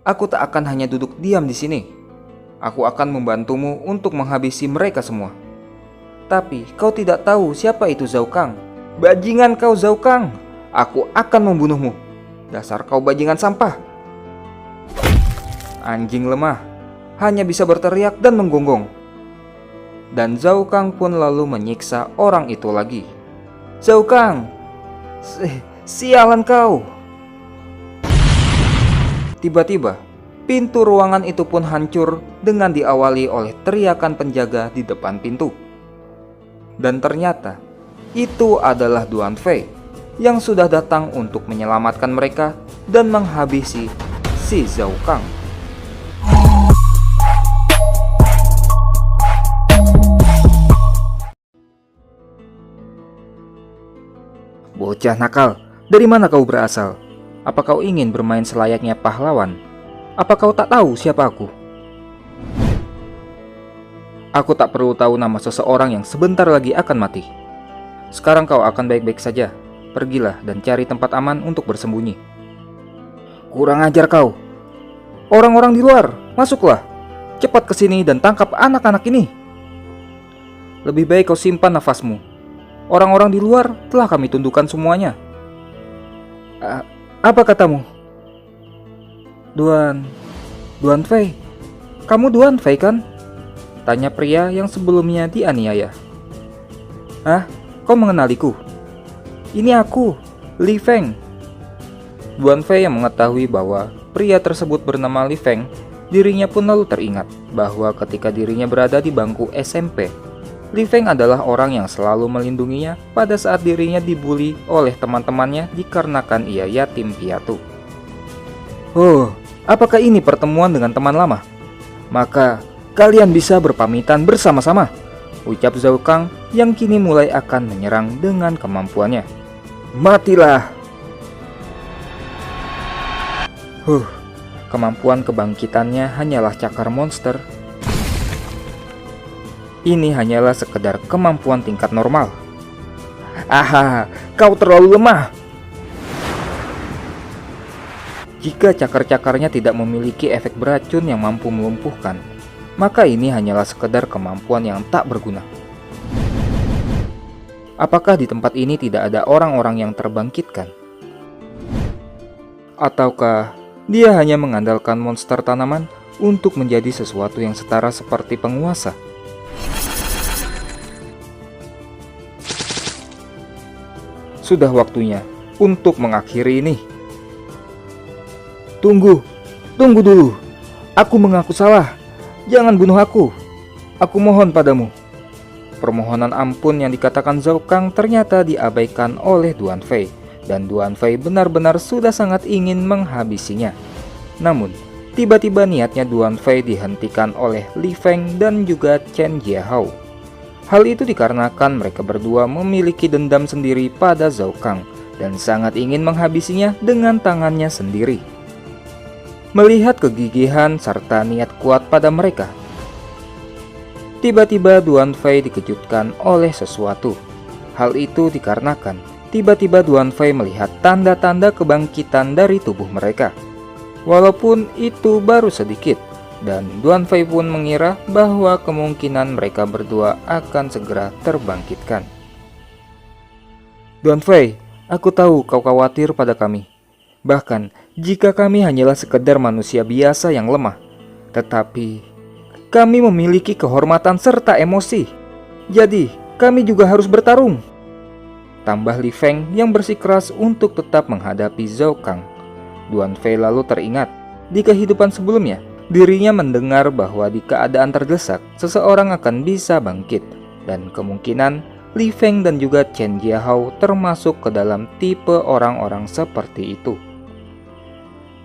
Aku tak akan hanya duduk diam di sini. Aku akan membantumu untuk menghabisi mereka semua. Tapi kau tidak tahu siapa itu Zhao Kang. Bajingan kau Zhao Kang. Aku akan membunuhmu. Dasar kau bajingan sampah. Anjing lemah. Hanya bisa berteriak dan menggonggong. Dan Zhao Kang pun lalu menyiksa orang itu lagi. Zhao Kang. Sialan kau. Tiba-tiba, pintu ruangan itu pun hancur dengan diawali oleh teriakan penjaga di depan pintu. Dan ternyata, itu adalah Duan Fei yang sudah datang untuk menyelamatkan mereka dan menghabisi si Zhao Kang. Bocah nakal, dari mana kau berasal? Apa kau ingin bermain selayaknya pahlawan? Apa kau tak tahu siapa aku? Aku tak perlu tahu nama seseorang yang sebentar lagi akan mati. Sekarang kau akan baik-baik saja. Pergilah dan cari tempat aman untuk bersembunyi. Kurang ajar kau. Orang-orang di luar, masuklah. Cepat ke sini dan tangkap anak-anak ini. Lebih baik kau simpan nafasmu. Orang-orang di luar telah kami tundukkan semuanya. Apa katamu? Duan Fei. Kamu Duan Fei kan? Tanya pria yang sebelumnya dianiaya. Hah? Kau mengenaliku? Ini aku, Li Feng. Duan Fei yang mengetahui bahwa pria tersebut bernama Li Feng, dirinya pun lalu teringat bahwa ketika dirinya berada di bangku SMP, Li Feng adalah orang yang selalu melindunginya pada saat dirinya dibully oleh teman-temannya dikarenakan ia yatim piatu. Oh, apakah ini pertemuan dengan teman lama? Maka kalian bisa berpamitan bersama-sama, ucap Zhao Kang yang kini mulai akan menyerang dengan kemampuannya. Matilah! Kemampuan kebangkitannya hanyalah cakar monster. Ini hanyalah sekedar kemampuan tingkat normal. Aha, kau terlalu lemah. Jika cakar-cakarnya tidak memiliki efek beracun yang mampu melumpuhkan, maka ini hanyalah sekedar kemampuan yang tak berguna. Apakah di tempat ini tidak ada orang-orang yang terbangkitkan? Ataukah dia hanya mengandalkan monster tanaman untuk menjadi sesuatu yang setara seperti penguasa? Sudah waktunya untuk mengakhiri ini. Tunggu dulu. Aku mengaku salah. Jangan bunuh aku. Aku mohon padamu. Permohonan ampun yang dikatakan Zhao Kang ternyata diabaikan oleh Duan Fei, dan Duan Fei benar-benar sudah sangat ingin menghabisinya. Namun, tiba-tiba niatnya Duan Fei dihentikan oleh Li Feng dan juga Chen Jiahao. Hal itu dikarenakan mereka berdua memiliki dendam sendiri pada Zhao Kang dan sangat ingin menghabisinya dengan tangannya sendiri. Melihat kegigihan serta niat kuat pada mereka, tiba-tiba Duan Fei dikejutkan oleh sesuatu. Hal itu dikarenakan tiba-tiba Duan Fei melihat tanda-tanda kebangkitan dari tubuh mereka. Walaupun itu baru sedikit, dan Duan Fei pun mengira bahwa kemungkinan mereka berdua akan segera terbangkitkan. Duan Fei, aku tahu kau khawatir pada kami. Bahkan jika kami hanyalah sekedar manusia biasa yang lemah, tetapi kami memiliki kehormatan serta emosi. Jadi kami juga harus bertarung. Tambah Li Feng yang bersikeras untuk tetap menghadapi Zhao Kang. Duan Fei lalu teringat di kehidupan sebelumnya. Dirinya mendengar bahwa di keadaan terdesak, seseorang akan bisa bangkit, dan kemungkinan Li Feng dan juga Chen Jiahao termasuk ke dalam tipe orang-orang seperti itu.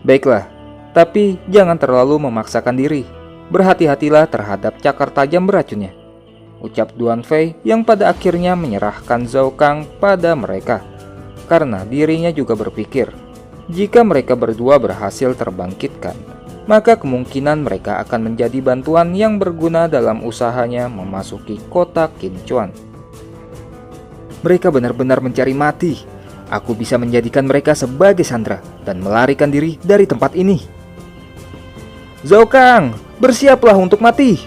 Baiklah, tapi jangan terlalu memaksakan diri. Berhati-hatilah terhadap cakar tajam beracunnya, ucap Duan Fei yang pada akhirnya menyerahkan Zhao Kang pada mereka. Karena dirinya juga berpikir, jika mereka berdua berhasil terbangkitkan, maka kemungkinan mereka akan menjadi bantuan yang berguna dalam usahanya memasuki kota Qinchuan. Mereka benar-benar mencari mati. Aku bisa menjadikan mereka sebagai sandera dan melarikan diri dari tempat ini. Zhao Kang, bersiaplah untuk mati.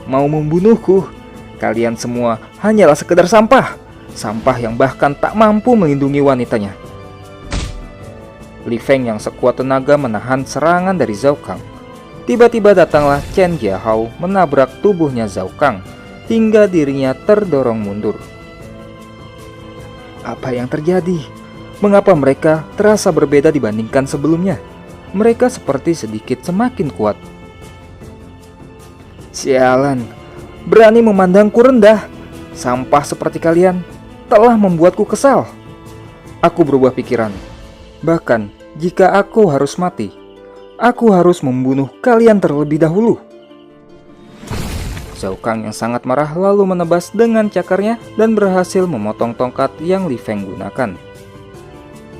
Mau membunuhku? Kalian semua hanyalah sekedar sampah. Sampah yang bahkan tak mampu melindungi wanitanya. Li Feng yang sekuat tenaga menahan serangan dari Zhao Kang. Tiba-tiba datanglah Chen Jiahao menabrak tubuhnya Zhao Kang hingga dirinya terdorong mundur. Apa yang terjadi? Mengapa mereka terasa berbeda dibandingkan sebelumnya? Mereka seperti sedikit semakin kuat. Sialan, berani memandangku rendah. Sampah seperti kalian telah membuatku kesal. Aku berubah pikiran. Bahkan jika aku harus mati, aku harus membunuh kalian terlebih dahulu. Zhao Kang yang sangat marah lalu menebas dengan cakarnya dan berhasil memotong tongkat yang Li Feng gunakan.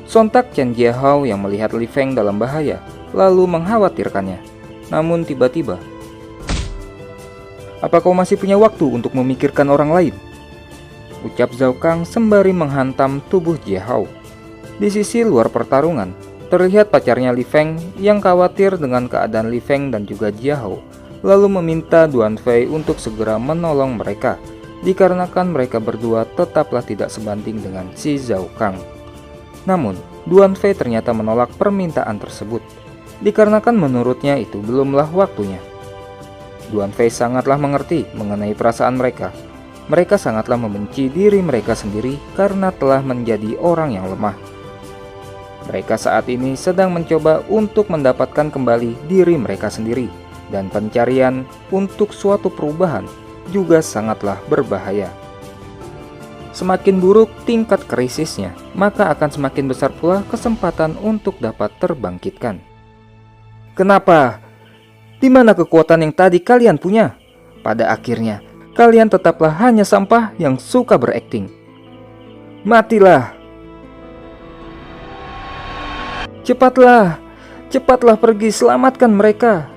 Sontak Chen Jiahao yang melihat Li Feng dalam bahaya lalu mengkhawatirkannya. Namun tiba-tiba, "Apa kau masih punya waktu untuk memikirkan orang lain?" ucap Zhao Kang sembari menghantam tubuh Jiahao. Di sisi luar pertarungan, terlihat pacarnya Li Feng yang khawatir dengan keadaan Li Feng dan juga Jiahao, lalu meminta Duan Fei untuk segera menolong mereka, dikarenakan mereka berdua tetaplah tidak sebanding dengan si Zhao Kang. Namun, Duan Fei ternyata menolak permintaan tersebut, dikarenakan menurutnya itu belumlah waktunya. Duan Fei sangatlah mengerti mengenai perasaan mereka. Mereka sangatlah membenci diri mereka sendiri karena telah menjadi orang yang lemah. Mereka saat ini sedang mencoba untuk mendapatkan kembali diri mereka sendiri, dan pencarian untuk suatu perubahan juga sangatlah berbahaya. Semakin buruk tingkat krisisnya, maka akan semakin besar pula kesempatan untuk dapat terbangkitkan. Kenapa? Di mana kekuatan yang tadi kalian punya? Pada akhirnya, kalian tetaplah hanya sampah yang suka berakting. Matilah! Cepatlah! Cepatlah pergi, selamatkan mereka.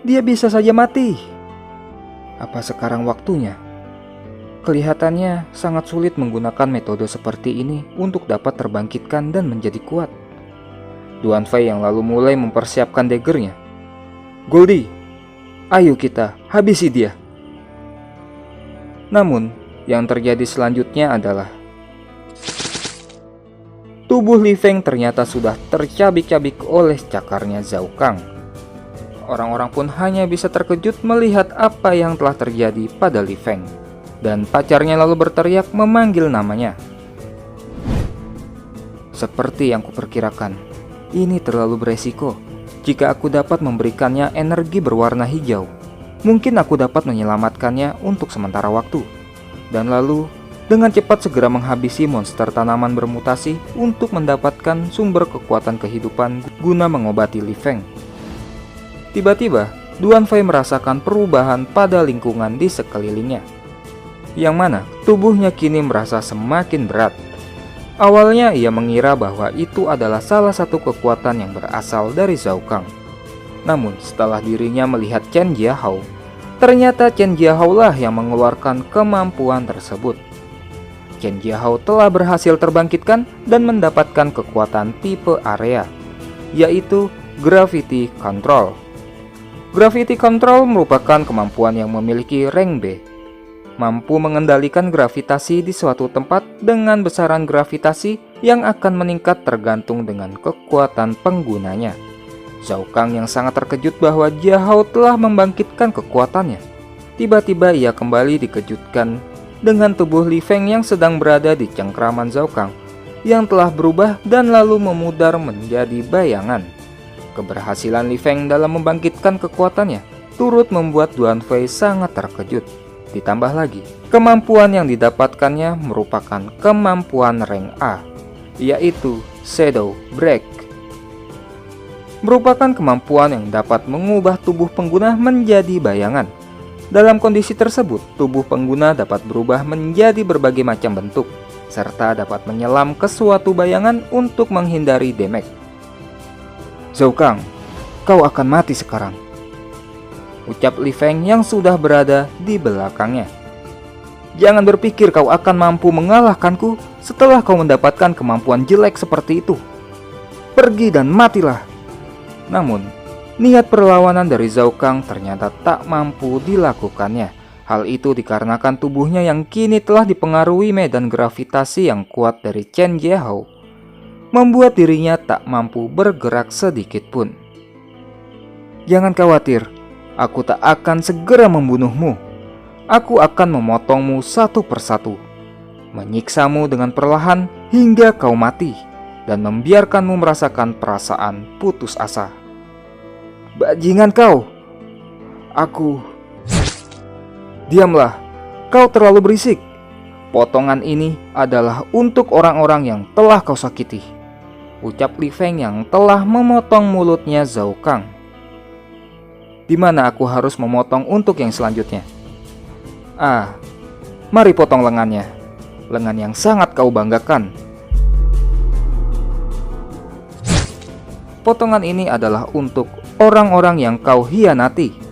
Dia bisa saja mati. Apa sekarang waktunya? Kelihatannya sangat sulit menggunakan metode seperti ini untuk dapat terbangkitkan dan menjadi kuat. Duan Fei yang lalu mulai mempersiapkan daggernya. Goldie, ayo kita habisi dia. Namun, yang terjadi selanjutnya adalah tubuh Li Feng ternyata sudah tercabik-cabik oleh cakarnya Zhao Kang. Orang-orang pun hanya bisa terkejut melihat apa yang telah terjadi pada Li Feng. Dan pacarnya lalu berteriak memanggil namanya. Seperti yang kuperkirakan, ini terlalu beresiko. Jika aku dapat memberikannya energi berwarna hijau, mungkin aku dapat menyelamatkannya untuk sementara waktu. Dan lalu, dengan cepat segera menghabisi monster tanaman bermutasi untuk mendapatkan sumber kekuatan kehidupan guna mengobati Li Feng. Tiba-tiba, Duan Fei merasakan perubahan pada lingkungan di sekelilingnya, yang mana tubuhnya kini merasa semakin berat. Awalnya ia mengira bahwa itu adalah salah satu kekuatan yang berasal dari Zhao Kang. Namun setelah dirinya melihat Chen Jiahao, ternyata Chen Jiahao lah yang mengeluarkan kemampuan tersebut. Chen Jiahao telah berhasil terbangkitkan dan mendapatkan kekuatan tipe area, yaitu Gravity Control. Gravity Control merupakan kemampuan yang memiliki rank B, mampu mengendalikan gravitasi di suatu tempat dengan besaran gravitasi yang akan meningkat tergantung dengan kekuatan penggunanya. Zhao Kang yang sangat terkejut bahwa Jiahao telah membangkitkan kekuatannya. Tiba-tiba ia kembali dikejutkan dengan tubuh Li Feng yang sedang berada di cengkraman Zhao Kang, yang telah berubah dan lalu memudar menjadi bayangan. Keberhasilan Li Feng dalam membangkitkan kekuatannya turut membuat Duan Fei sangat terkejut. Ditambah lagi, kemampuan yang didapatkannya merupakan kemampuan rank A, yaitu Shadow Break. Merupakan kemampuan yang dapat mengubah tubuh pengguna menjadi bayangan. Dalam kondisi tersebut, tubuh pengguna dapat berubah menjadi berbagai macam bentuk, serta dapat menyelam ke suatu bayangan untuk menghindari damage. Zhao Kang, kau akan mati sekarang, ucap Li Feng yang sudah berada di belakangnya. Jangan berpikir kau akan mampu mengalahkanku setelah kau mendapatkan kemampuan jelek seperti itu. Pergi dan matilah. Namun, Niat perlawanan dari Zhao Kang ternyata tak mampu dilakukannya. Hal itu dikarenakan tubuhnya yang kini telah dipengaruhi medan gravitasi yang kuat dari Chen Jiahao, membuat dirinya tak mampu bergerak sedikit pun. Jangan khawatir, aku tak akan segera membunuhmu. Aku akan memotongmu satu persatu, menyiksamu dengan perlahan hingga kau mati, dan membiarkanmu merasakan perasaan putus asa. Bajingan kau! Aku... Diamlah, kau terlalu berisik. Potongan ini adalah untuk orang-orang yang telah kau sakiti, ucap Li Feng yang telah memotong mulutnya Zhao Kang. Di mana aku harus memotong untuk yang selanjutnya? Mari potong lengannya. Lengan yang sangat kau banggakan. Potongan ini adalah untuk orang-orang yang kau hianati.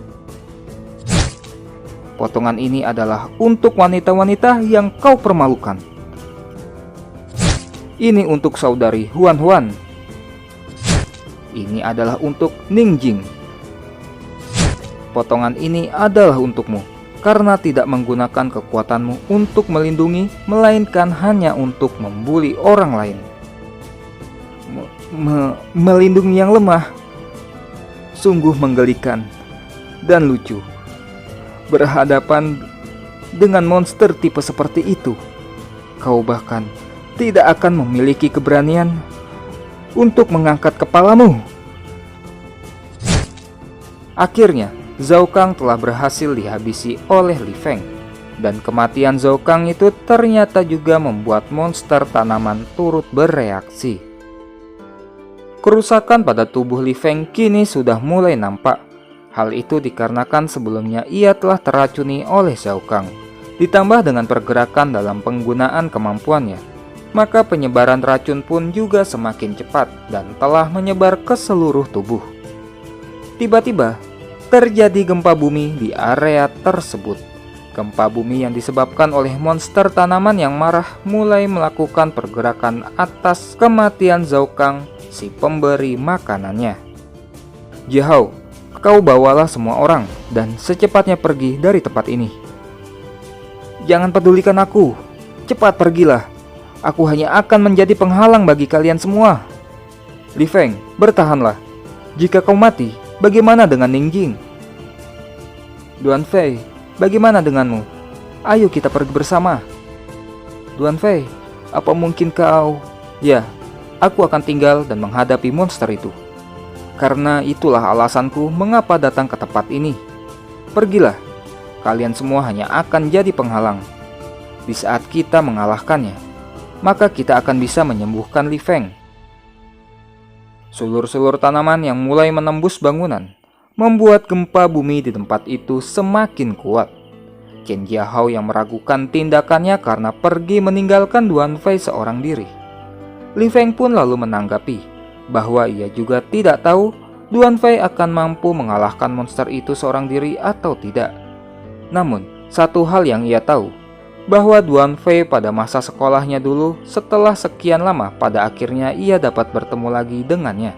Potongan ini adalah untuk wanita-wanita yang kau permalukan. Ini untuk saudari Huan Huan. Ini adalah untuk Ning Jing. Potongan ini adalah untukmu, karena tidak menggunakan kekuatanmu untuk melindungi, melainkan hanya untuk membuli orang lain. Melindungi yang lemah. Sungguh menggelikan dan lucu. Berhadapan dengan monster tipe seperti itu, kau bahkan tidak akan memiliki keberanian untuk mengangkat kepalamu. Akhirnya, Zhao Kang telah berhasil dihabisi oleh Li Feng, dan kematian Zhao Kang itu ternyata juga membuat monster tanaman turut bereaksi. Kerusakan pada tubuh Li Feng kini sudah mulai nampak. Hal itu dikarenakan sebelumnya ia telah teracuni oleh Zhao Kang. Ditambah dengan pergerakan dalam penggunaan kemampuannya, maka penyebaran racun pun juga semakin cepat dan telah menyebar ke seluruh tubuh. Tiba-tiba, terjadi gempa bumi di area tersebut. Gempa bumi yang disebabkan oleh monster tanaman yang marah mulai melakukan pergerakan atas kematian Zhao Kang, si pemberi makanannya. Jiahao, kau bawalah semua orang dan secepatnya pergi dari tempat ini. Jangan pedulikan aku, cepat pergilah. Aku hanya akan menjadi penghalang bagi kalian semua. Li Feng, bertahanlah. Jika kau mati, bagaimana dengan Ning Jing? Duan Fei, bagaimana denganmu? Ayo kita pergi bersama. Duan Fei, apa mungkin kau... Ya, aku akan tinggal dan menghadapi monster itu. Karena itulah alasanku mengapa datang ke tempat ini. Pergilah, kalian semua hanya akan jadi penghalang. Di saat kita mengalahkannya, maka kita akan bisa menyembuhkan Li Feng. Sulur-sulur tanaman yang mulai menembus bangunan membuat gempa bumi di tempat itu semakin kuat. Chen Jiahao yang meragukan tindakannya karena pergi meninggalkan Duan Fei seorang diri. Li Feng pun lalu menanggapi bahwa ia juga tidak tahu Duan Fei akan mampu mengalahkan monster itu seorang diri atau tidak. Namun, satu hal yang ia tahu, bahwa Duan Fei pada masa sekolahnya dulu, setelah sekian lama pada akhirnya ia dapat bertemu lagi dengannya.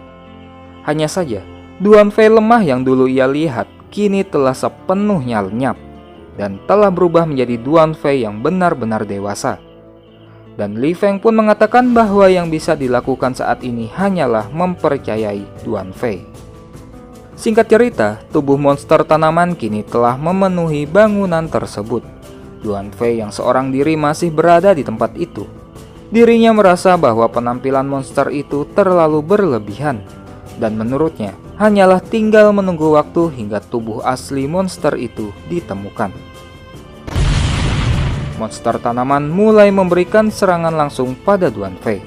Hanya saja, Duan Fei lemah yang dulu ia lihat kini telah sepenuhnya lenyap dan telah berubah menjadi Duan Fei yang benar-benar dewasa. Dan Li Feng pun mengatakan bahwa yang bisa dilakukan saat ini hanyalah mempercayai Duan Fei. Singkat cerita, tubuh monster tanaman kini telah memenuhi bangunan tersebut. Duan Fei yang seorang diri masih berada di tempat itu. Dirinya merasa bahwa penampilan monster itu terlalu berlebihan, dan menurutnya hanyalah tinggal menunggu waktu hingga tubuh asli monster itu ditemukan. Monster tanaman mulai memberikan serangan langsung pada Duan Fei,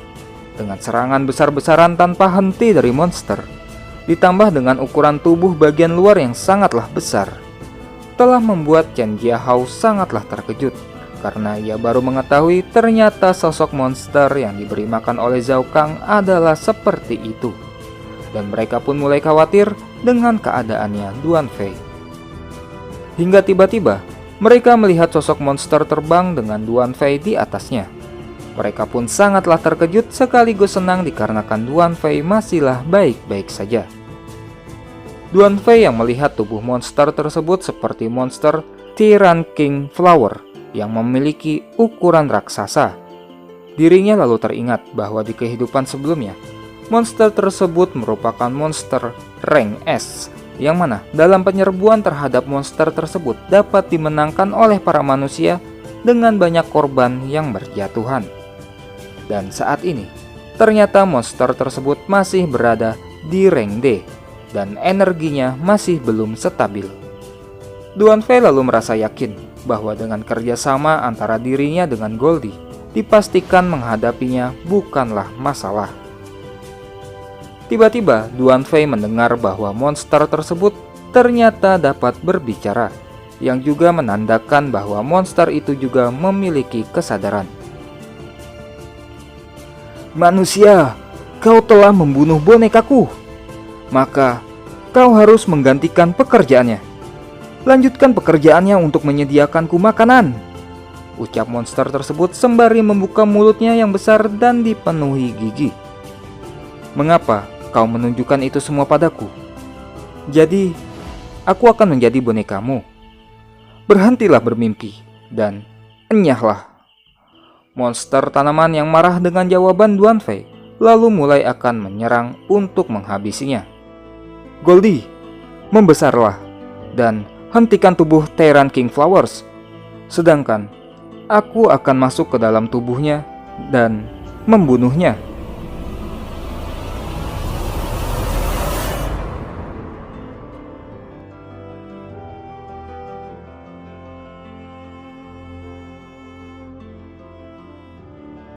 dengan serangan besar-besaran tanpa henti dari monster, ditambah dengan ukuran tubuh bagian luar yang sangatlah besar, telah membuat Chen Jiahao sangatlah terkejut, karena ia baru mengetahui ternyata sosok monster yang diberi makan oleh Zhao Kang adalah seperti itu. Dan mereka pun mulai khawatir dengan keadaannya Duan Fei. Hingga tiba-tiba mereka melihat sosok monster terbang dengan Duan Fei di atasnya. Mereka pun sangatlah terkejut sekaligus senang dikarenakan Duan Fei masihlah baik-baik saja. Duan Fei yang melihat tubuh monster tersebut seperti monster Tyran King Flower yang memiliki ukuran raksasa. Dirinya lalu teringat bahwa di kehidupan sebelumnya, monster tersebut merupakan monster rank S, yang mana dalam penyerbuan terhadap monster tersebut dapat dimenangkan oleh para manusia dengan banyak korban yang berjatuhan. Dan saat ini, ternyata monster tersebut masih berada di rank D, dan energinya masih belum stabil. Duan Fei lalu merasa yakin bahwa dengan kerjasama antara dirinya dengan Goldie, dipastikan menghadapinya bukanlah masalah. Tiba-tiba Duan Fei mendengar bahwa monster tersebut ternyata dapat berbicara, yang juga menandakan bahwa monster itu juga memiliki kesadaran. "Manusia, kau telah membunuh bonekaku. Maka kau harus menggantikan pekerjaannya. Lanjutkan pekerjaannya untuk menyediakanku makanan," ucap monster tersebut sembari membuka mulutnya yang besar dan dipenuhi gigi. "Mengapa kau menunjukkan itu semua padaku? Jadi, aku akan menjadi bonekamu. Berhentilah bermimpi dan enyahlah." Monster tanaman yang marah dengan jawaban Duan Fei lalu mulai akan menyerang untuk menghabisinya. "Goldie, membesarlah dan hentikan tubuh Tyran King Flowers. Sedangkan aku akan masuk ke dalam tubuhnya dan membunuhnya,"